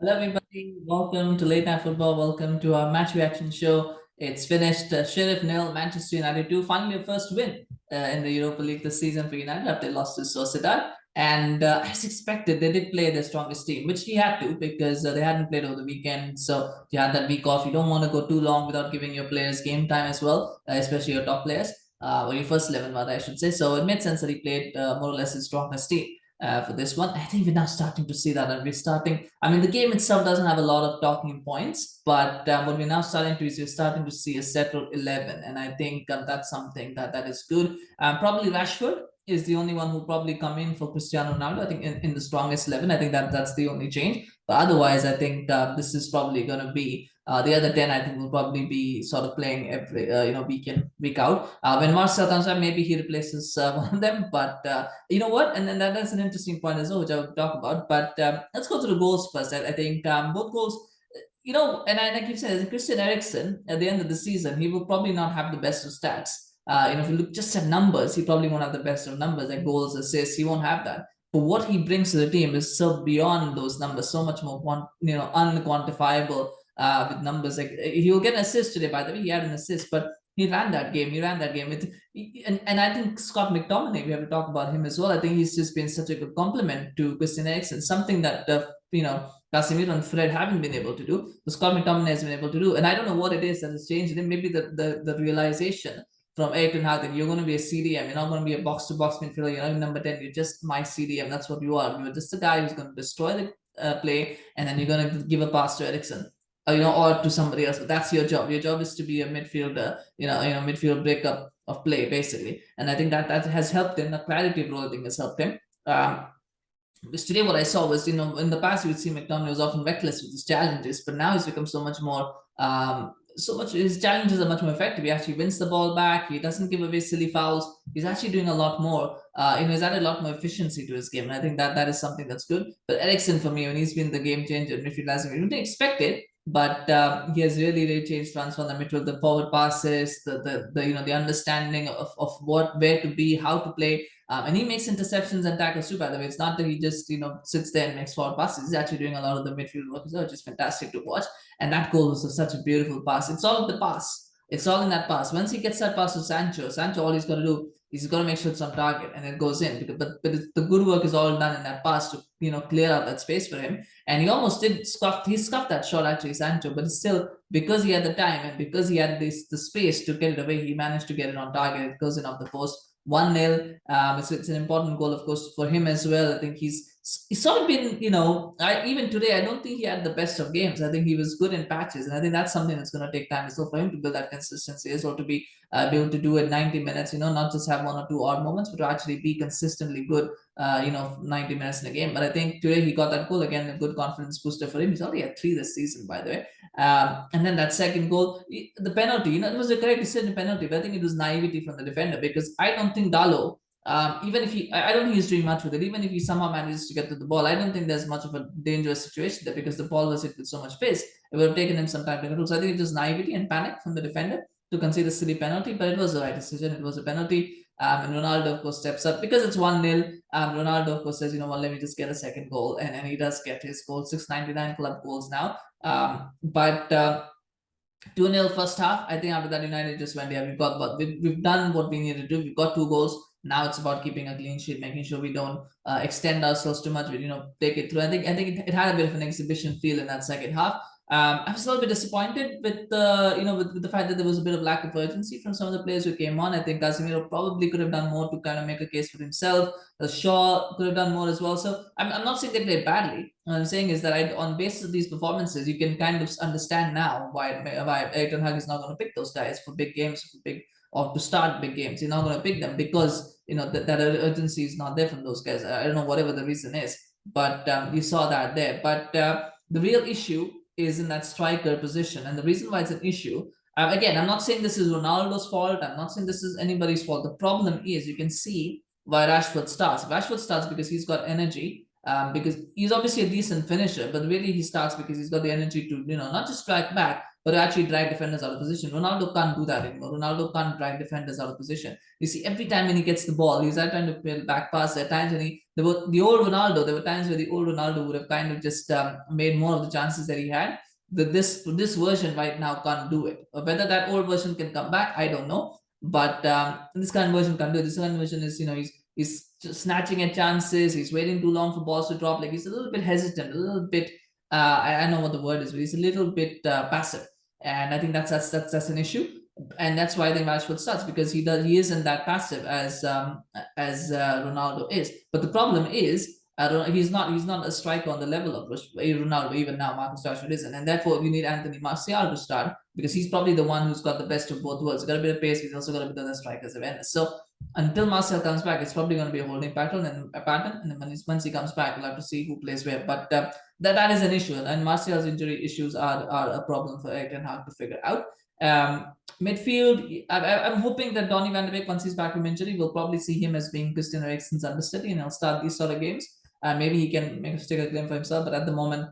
Hello, everybody. Welcome to Late Night Football. Welcome to our match reaction show. It's finished. Sheriff nil, Manchester United 2. Finally, a first win in the Europa League this season for United after they lost to Sociedad. And as expected, they did play their strongest team, which he had to because they hadn't played over the weekend. So you had that week off. You don't want to go too long without giving your players game time as well, especially your top players, or your first 11, rather, I should say. So it made sense that he played more or less his strongest team for this one. I think we're now starting to see that, and we're starting. I mean, the game itself doesn't have a lot of talking points, but what we're now starting to is we're starting to see a settled 11, and I think that's something that is good. Probably Rashford is the only one who probably come in for Cristiano Ronaldo. I think in the strongest 11. I think that's the only change. But otherwise, I think this is probably going to be the other 10. I think will probably be sort of playing every week in week out. When Marcel comes back, maybe he replaces one of them. But you know what? And then that's an interesting point as well, which I would talk about. But let's go to the goals first. I think both goals. And I keep saying, Christian Eriksen at the end of the season, he will probably not have the best of stats. If you look just at numbers, he probably won't have the best of numbers, like goals, assists. He won't have that. But what he brings to the team is so beyond those numbers, so much more, unquantifiable with numbers. Like he'll get an assist today. By the way, he had an assist, but he ran that game. He ran that game. And I think Scott McTominay, we have to talk about him as well. I think he's just been such a good compliment to Christian Eriksen, something that Casemiro and Fred haven't been able to do. But Scott McTominay has been able to do, and I don't know what it is that has changed. Maybe the realization from Erik that you're going to be a CDM. You're not going to be a box to box midfielder. You're not number 10. You're just my CDM. That's what you are. You're just the guy who's going to destroy the play, and then you're going to give a pass to Eriksen, or to somebody else. But that's your job. Your job is to be a midfielder, midfield breakup of play, basically. And I think that has helped him. The clarity of role, I think, has helped him. Because today what I saw was, in the past you would see McTominay was often reckless with his challenges, but now he's become so much more, his challenges are much more effective. He actually wins the ball back. He doesn't give away silly fouls. He's actually doing a lot more. He's added a lot more efficiency to his game, and I think that is something that's good. But Eriksen, for me, when he's been the game changer in midfield, we didn't expect it, but he has really changed, transformed the midfield, the forward passes, the understanding of where to be, how to play. And he makes interceptions and tackles too, by the way. It's not that he just, sits there and makes forward passes. He's actually doing a lot of the midfield work as well, which is fantastic to watch. And that goal was such a beautiful pass. It's all in the pass. It's all in that pass. Once he gets that pass to Sancho, all he's got to do is he's got to make sure it's on target and it goes in. But the good work is all done in that pass to, clear out that space for him. And he almost did scuffed that shot, actually, Sancho. But still, because he had the time and because he had the space to get it away, he managed to get it on target. It goes in off the post. 1-0. It's an important goal, of course, for him as well. I think he's sort of been, even today, I don't think he had the best of games. I think he was good in patches, and I think that's something that's going to take time as well for him to build that consistency as well, to be able to do it 90 minutes, not just have one or two odd moments, but to actually be consistently good, 90 minutes in a game. But I think today he got that goal again, a good confidence booster for him. He's already had 3 this season, by the way. And then that second goal, the penalty, it was a correct decision penalty, but I think it was naivety from the defender, because I don't think Dalot, even if I don't think he's doing much with it. Even if he somehow manages to get to the ball, I don't think there's much of a dangerous situation there, because the ball was hit with so much pace. It would have taken him some time to control. So I think it was naivety and panic from the defender to concede a silly penalty, but it was the right decision. It was a penalty. And Ronaldo, of course, steps up because it's 1-0. Ronaldo, of course, says, let me just get a second goal. And he does get his goal, 699 club goals now. But 2-0 first half. I think after that, United just went, yeah, we've done what we needed to do. We've got 2 goals. Now it's about keeping a clean sheet, making sure we don't extend ourselves too much. We, take it through. I think it had a bit of an exhibition feel in that second half. I was a little bit disappointed with the with the fact that there was a bit of lack of urgency from some of the players who came on. I think Casemiro probably could have done more to kind of make a case for himself. Shaw could have done more as well. So I'm not saying they played badly. What I'm saying is that on basis of these performances, you can kind of understand now why Erik is not going to pick those guys for big games, or to start big games. You're not going to pick them because that urgency is not there from those guys. I don't know, whatever the reason is, but you saw that there. But the real issue is in that striker position, and the reason why it's an issue. Again, I'm not saying this is Ronaldo's fault. I'm not saying this is anybody's fault. The problem is, you can see why Rashford starts. Rashford starts because he's got energy. Because he's obviously a decent finisher, but really he starts because he's got the energy to, not just strike back, but actually drag defenders out of position. Ronaldo can't do that anymore. Ronaldo can't drag defenders out of position. You see, every time when he gets the ball, he's trying to play the back pass at times, and there were the old Ronaldo. There were times where the old Ronaldo would have kind of just made more of the chances that he had. This version right now can't do it. Whether that old version can come back, I don't know. But this current version can't do it. This current version is, he's just snatching at chances. He's waiting too long for balls to drop. Like, he's a little bit hesitant, a little bit. I know what the word is, but he's a little bit passive, and I think that's an issue. And that's why I think Rashford starts, because he isn't that passive as Ronaldo is. But the problem is, he's not a striker on the level of Ronaldo. Even now, Marcus Rashford isn't, and therefore you need Antony Martial to start, because he's probably the one who's got the best of both worlds. He's got a bit of pace, but he's also got a bit of the striker's awareness. So until Martial comes back, it's probably going to be a holding pattern, and then once he comes back, we'll have to see who plays where. But that is an issue, and Martial's injury issues are a problem for Erik and Hag to figure out. Midfield, I'm hoping that Donny van de Beek, once he's back from injury, we'll probably see him as being Christian Eriksen's understudy, and he'll start these sort of games. Maybe he can make a stick a claim for himself, but at the moment,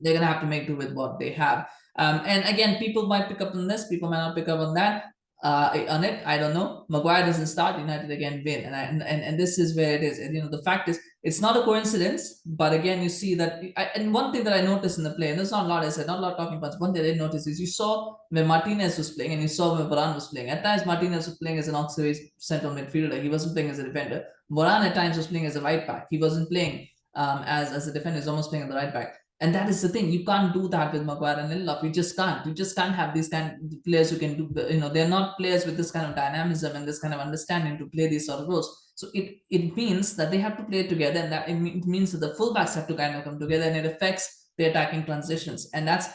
they're going to have to make do with what they have. And again, people might pick up on this, people might not pick up on that. On it, I don't know. Maguire doesn't start, United again win, and this is where it is. And, the fact is, it's not a coincidence. But again, you see that, and one thing that I noticed in the play, and there's not a lot, I said not a lot talking points. One thing I did notice is you saw when Martinez was playing, and you saw when Varane was playing. At times, Martinez was playing as an auxiliary central midfielder. He wasn't playing as a defender. Varane at times was playing as a right back. He wasn't playing as a defender. He's almost playing as the right back. And that is the thing. You can't do that with Maguire and Lindelof. You just can't. You just can't have these kind of players who can do, they're not players with this kind of dynamism and this kind of understanding to play these sort of roles. So it means that they have to play together, and that it means that the fullbacks have to kind of come together, and it affects the attacking transitions. And that's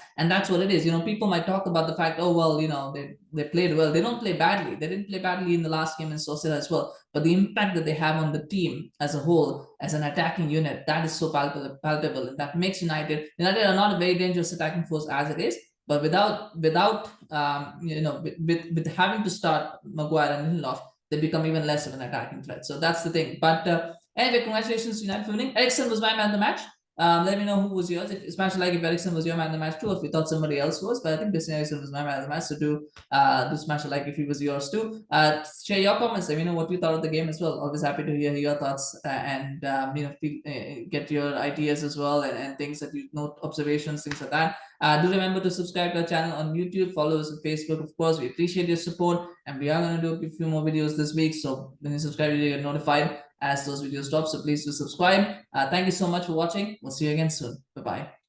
what it is. People might talk about the fact, oh, well, they played well. They don't play badly. They didn't play badly in the last game in Sociedad as well. But the impact that they have on the team as a whole, as an attacking unit, that is so palpable, and that makes United are not a very dangerous attacking force as it is. But without with having to start Maguire and Lindelof, they become even less of an attacking threat. So that's the thing. But anyway, congratulations to United for winning. Eriksen was my man of the match. Let me know who was yours. Especially like if Eriksen was your man of the match too, if you thought somebody else was. But I think Christian Eriksen was my man of the match. So do smash a like if he was yours too. Share your comments. Let me know what you thought of the game as well. Always happy to hear your thoughts and get your ideas as well, and things that you note, observations, things like that. Do remember to subscribe to our channel on YouTube. Follow us on Facebook, of course. We appreciate your support, and we are going to do a few more videos this week. So when you subscribe, you get notified as those videos drop. So please do subscribe. Thank you so much for watching. We'll see you again soon. Bye-bye.